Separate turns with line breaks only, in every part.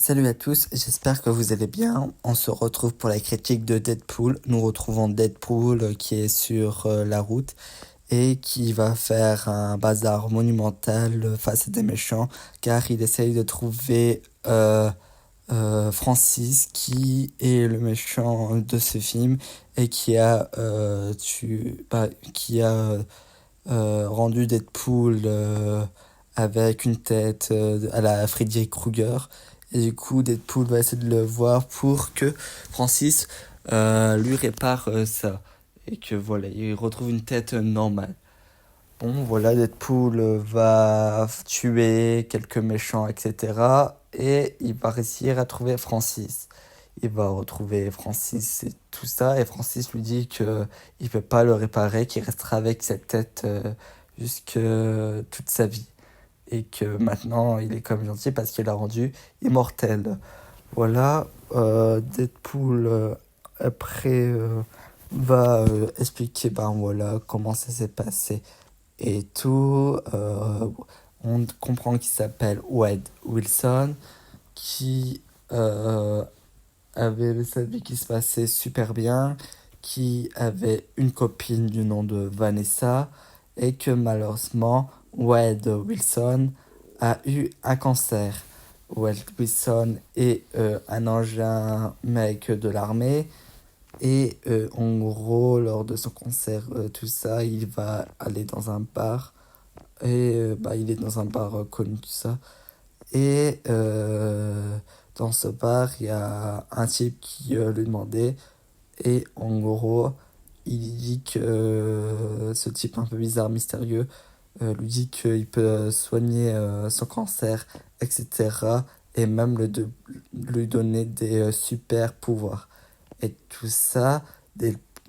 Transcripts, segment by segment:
Salut à tous, j'espère que vous allez bien. On se retrouve pour la critique de Deadpool. Nous retrouvons Deadpool qui est sur la route et qui va faire un bazar monumental face à des méchants car il essaye de trouver Francis qui est le méchant de ce film et qui a rendu Deadpool avec une tête à la Freddy Krueger. Et du coup, Deadpool va essayer de le voir pour que Francis lui répare ça. Et que voilà, il retrouve une tête normale. Bon, voilà, Deadpool va tuer quelques méchants, etc. Et il va réussir à trouver Francis. Il va retrouver Francis et tout ça. Et Francis lui dit que il peut pas le réparer, qu'il restera avec cette tête jusque toute sa vie. Et que maintenant, il est comme gentil parce qu'il l'a rendu immortel. Voilà, Deadpool, après, va expliquer ben, voilà, comment ça s'est passé et tout. On comprend qu'il s'appelle Wade Wilson, qui avait sa vie qui se passait super bien, qui avait une copine du nom de Vanessa, et que malheureusement, Wade Wilson a eu un cancer. Wade Wilson est un engin mec de l'armée, et en gros, lors de son concert, tout ça, il va aller dans un bar. Et bah, il est dans un bar connu, tout ça. Et dans ce bar, il y a un type qui lui demandait. Et en gros, il dit que ce type un peu bizarre, mystérieux, lui dit qu'il peut soigner son cancer, etc. Et même lui donner des super pouvoirs. Et tout ça,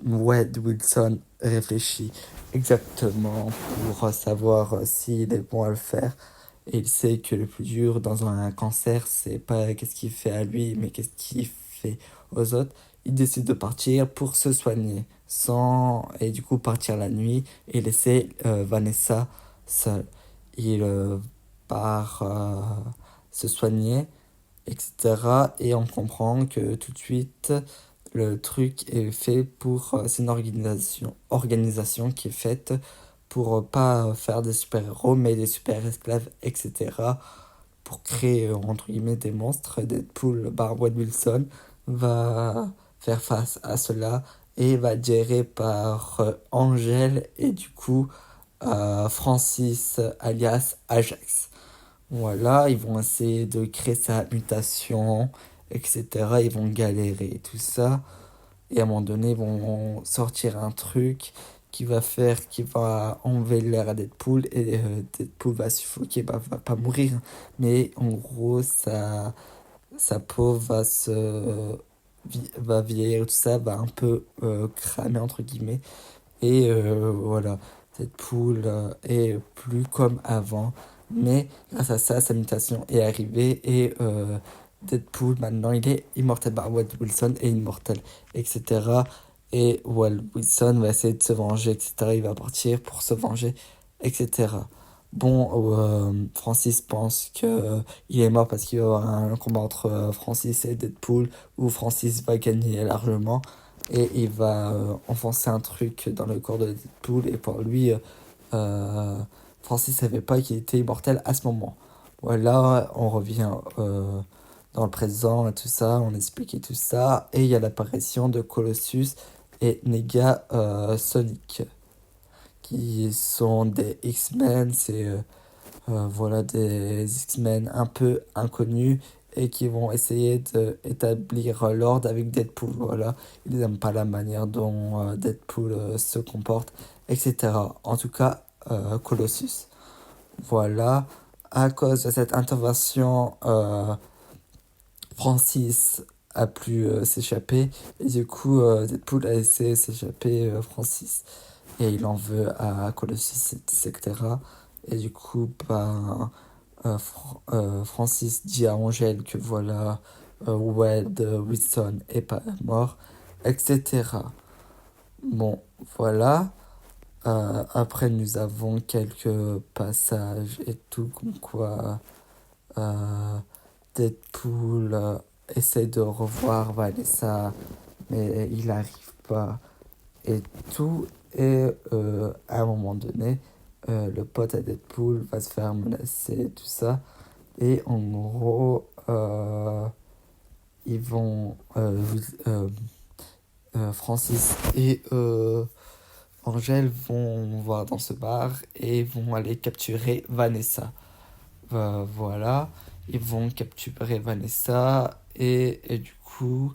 Wade Wilson réfléchit exactement pour savoir s'il est bon à le faire. Et il sait que le plus dur dans un cancer, c'est pas qu'est-ce qu'il fait à lui, mais qu'est-ce qu'il fait aux autres. Il décide de partir pour se soigner, et du coup partir la nuit et laisser Vanessa seule. Il part se soigner, etc. Et on comprend que tout de suite, le truc est fait pour... c'est une organisation qui est faite pour pas faire des super-héros, mais des super-esclaves, etc. Pour créer, entre guillemets, des monstres. Deadpool, Wade Wilson, va faire face à cela et va être géré par Angel et du coup Francis alias Ajax. Voilà, ils vont essayer de créer sa mutation, etc. Ils vont galérer, tout ça. Et à un moment donné, ils vont sortir un truc qui va enlever l'air à Deadpool. Et Deadpool va suffoquer, bah, va pas mourir. Mais en gros, sa peau va vieillir, tout ça, va un peu cramer, entre guillemets. Et voilà, Deadpool est plus comme avant. Mais grâce à ça, sa mutation est arrivée et Deadpool maintenant il est immortel. Bah, Wade Wilson est immortel, etc. Et Wade Wilson va essayer de se venger, etc. Il va partir pour se venger, etc. Bon, Francis pense que il est mort parce qu'il va y avoir un combat entre Francis et Deadpool où Francis va gagner largement et il va enfoncer un truc dans le corps de Deadpool et pour lui Francis savait pas qu'il était immortel à ce moment. Voilà, on revient dans le présent et tout ça, on explique tout ça et il y a l'apparition de Colossus et Nega Sonic qui sont des X-Men, c'est voilà des X-Men un peu inconnus et qui vont essayer d'établir l'ordre avec Deadpool. Voilà, ils n'aiment pas la manière dont Deadpool se comporte, etc. En tout cas, Colossus. Voilà, à cause de cette intervention, Francis a pu s'échapper et du coup Deadpool a laissé s'échapper Francis et il en veut à Colossus, etc. Et du coup, ben, Francis dit à Angèle que voilà, Wade Wilson est pas mort, etc. Bon, voilà. Après, nous avons quelques passages et tout, comme quoi Deadpool essaie de revoir Vanessa, mais il n'arrive pas. Et tout, et à un moment donné, le pote à Deadpool va se faire menacer, tout ça. Et en gros, ils vont. Francis et Angèle vont voir dans ce bar et vont aller capturer Vanessa. Voilà, ils vont capturer Vanessa et du coup,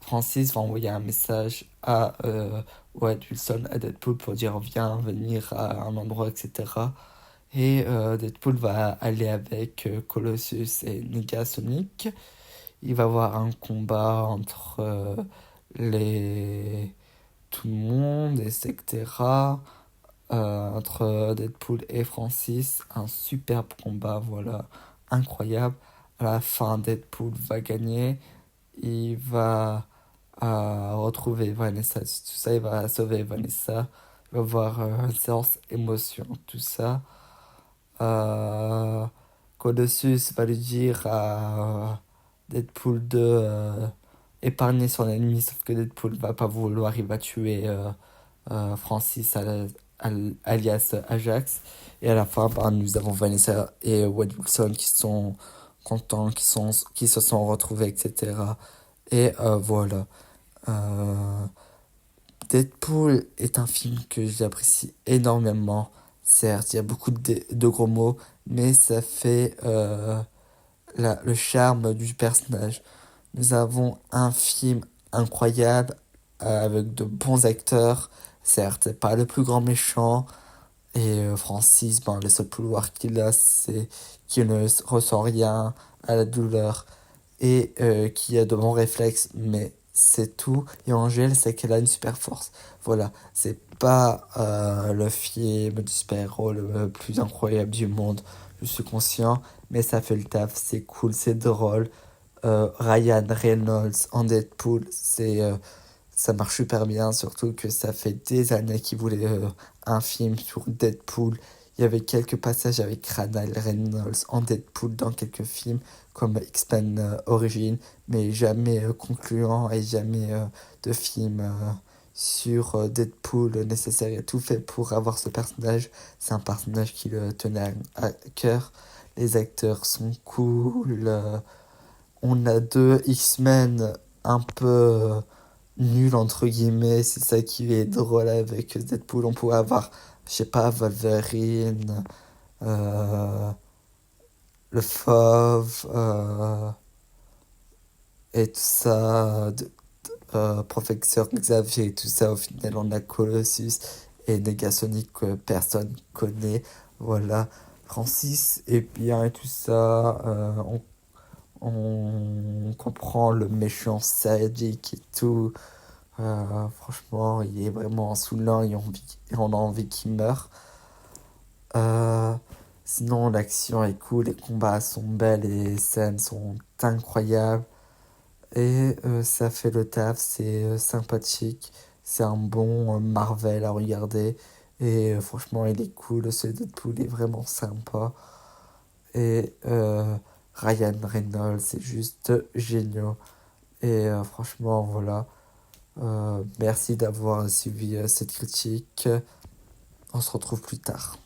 Francis va envoyer un message à Wade Wilson, à Deadpool pour dire viens venir à un endroit, etc. Et Deadpool va aller avec Colossus et Negasonic. Il va y avoir un combat entre les tout le monde, etc. Entre Deadpool et Francis, un superbe combat, voilà, incroyable. À la fin, Deadpool va gagner. Il va retrouver Vanessa, tout ça, il va sauver Vanessa. Il va avoir une séance émotion, tout ça. Euh, Colossus va lui dire à Deadpool de épargner son ennemi, sauf que Deadpool va pas vouloir, il va tuer Francis alias Ajax. Et à la fin, bah, nous avons Vanessa et Wade Wilson qui sont contents, qui se sont retrouvés, etc. Et voilà. Euh, Deadpool est un film que j'apprécie énormément. Certes, il y a beaucoup de gros mots, mais ça fait le charme du personnage. Nous avons un film incroyable avec de bons acteurs. Certes, c'est pas le plus grand méchant. Et Francis, ben, le seul pouvoir qu'il a, c'est qu'il ne ressent rien à la douleur et qui a de bons réflexes, mais c'est tout. Et Angèle, c'est qu'elle a une super force. Voilà, c'est pas le film du super-héros le plus incroyable du monde, je suis conscient, mais ça fait le taf, c'est cool, c'est drôle. Ryan Reynolds en Deadpool, ça marche super bien, surtout que ça fait des années qu'il voulait un film sur Deadpool. Il y avait quelques passages avec Ryan Reynolds en Deadpool dans quelques films comme X-Men Origins, mais jamais concluant et jamais de film sur Deadpool nécessaire. Il a tout fait pour avoir ce personnage. C'est un personnage qui le tenait à cœur. Les acteurs sont cool. On a deux X-Men un peu nul entre guillemets, c'est ça qui est drôle avec Deadpool. On pourrait avoir, je sais pas, Wolverine, euh, le Fauve, et tout ça, Professeur Xavier et tout ça. Au final, on a Colossus et Negasonic que personne connaît. Voilà, Francis est bien et tout ça. On comprend le méchant sadique et tout. Franchement, il est vraiment saoulant et on a envie qu'il meure. Euh, Sinon, l'action est cool, les combats sont belles et les scènes sont incroyables. Et ça fait le taf, c'est sympathique. C'est un bon Marvel à regarder. Et franchement, il est cool, ce Deadpool est vraiment sympa. Et Ryan Reynolds, c'est juste génial. Et franchement, voilà. Merci d'avoir suivi cette critique. On se retrouve plus tard.